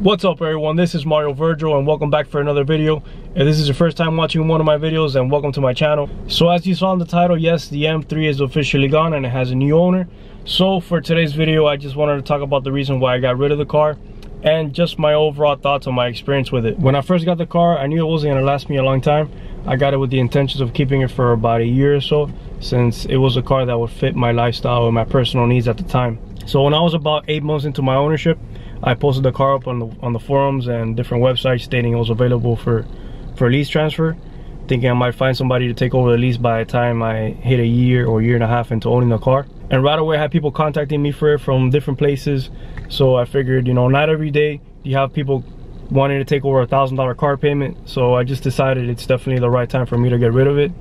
What's up everyone, this is Mario Vergel and welcome back for another video. If this is your first time watching one of my videos, then welcome to my channel. So as you saw in the title, yes, the M3 is officially gone and it has a new owner. So for today's video, I just wanted to talk about the reason why I got rid of the car and just my overall thoughts on my experience with it. When I first got the car, I knew it wasn't going to last me a long time. I got it with the intentions of keeping it for about a year or so, since it was a car that would fit my lifestyle and my personal needs at the time. So when I was about 8 months into my ownership, I posted the car up on the forums and different websites stating it was available for lease transfer, thinking I might find somebody to take over the lease by the time I hit a year or year and a half into owning the car. And right away I had people contacting me for it from different places. So I figured, you know, not every day you have people wanting to take over $1,000 car payment. So I just decided it's definitely the right time for me to get rid of it.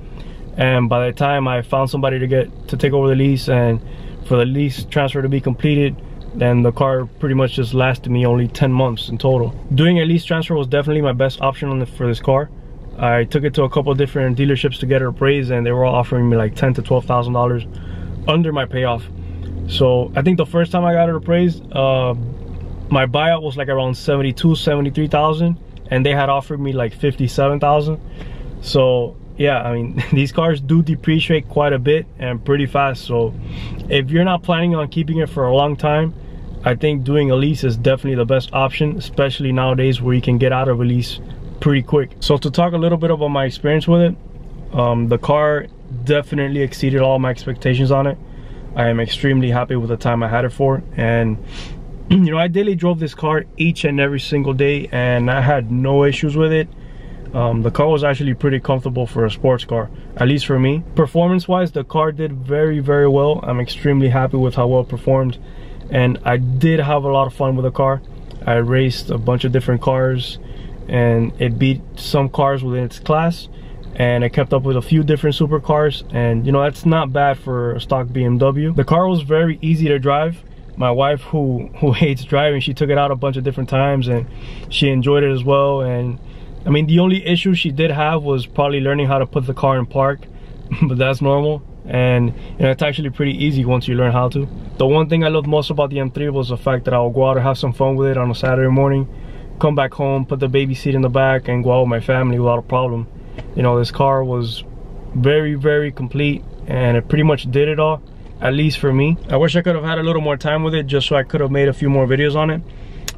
And by the time I found somebody to take over the lease and for the lease transfer to be completed, then the car pretty much just lasted me only 10 months in total. Doing a lease transfer was definitely my best option for this car. I took it to a couple of different dealerships to get it appraised and they were all offering me like $10,000 to $12,000 under my payoff. So I think the first time I got it appraised, my buyout was like around $72,000 to $73,000 and they had offered me like $57,000. So yeah, I mean, these cars do depreciate quite a bit and pretty fast. So if you're not planning on keeping it for a long time, I think doing a lease is definitely the best option, especially nowadays where you can get out of a lease pretty quick. So to talk a little bit about my experience with it, the car definitely exceeded all my expectations on it. I am extremely happy with the time I had it for. And you know, I daily drove this car each and every single day and I had no issues with it. The car was actually pretty comfortable for a sports car, at least for me. Performance wise, the car did very well. I'm extremely happy with how well it performed, and I did have a lot of fun with the car. I raced a bunch of different cars and it beat some cars within its class, and I kept up with a few different supercars, and you know, that's not bad for a stock BMW. The car was very easy to drive. My wife, who hates driving, she took it out a bunch of different times and she enjoyed it as well. And I mean, the only issue she did have was probably learning how to put the car in park, but that's normal. And you know, it's actually pretty easy once you learn how to. The one thing I loved most about the M3 was the fact that I would go out and have some fun with it on a Saturday morning, come back home, put the baby seat in the back and go out with my family without a problem. You know, this car was very complete and it pretty much did it all, at least for me. I wish I could have had a little more time with it just so I could have made a few more videos on it.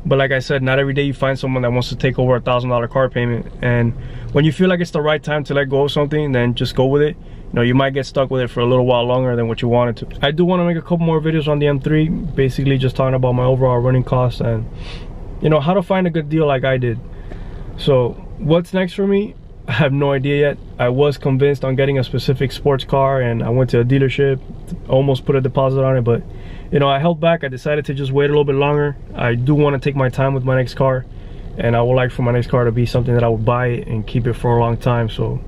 But like I said, not every day you find someone that wants to take over $1,000 car payment. And when you feel like it's the right time to let go of something, then just go with it. You know, you might get stuck with it for a little while longer than what you wanted to. I do want to make a couple more videos on the M3, basically just talking about my overall running costs and, you know, how to find a good deal like I did. So what's next for me? I have no idea yet. I was convinced on getting a specific sports car and I went to a dealership, almost put a deposit on it, but you know, I held back. I decided to just wait a little bit longer. I do want to take my time with my next car, and I would like for my next car to be something that I would buy and keep it for a long time. So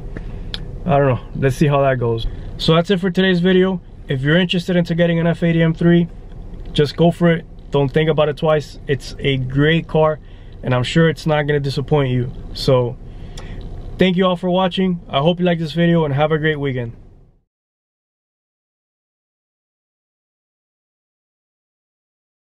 I don't know, let's see how that goes. So that's it for today's video. If you're interested into getting an F80 M3, just go for it. Don't think about it twice. It's a great car and I'm sure it's not going to disappoint you. So thank you all for watching. I hope you like this video and have a great weekend.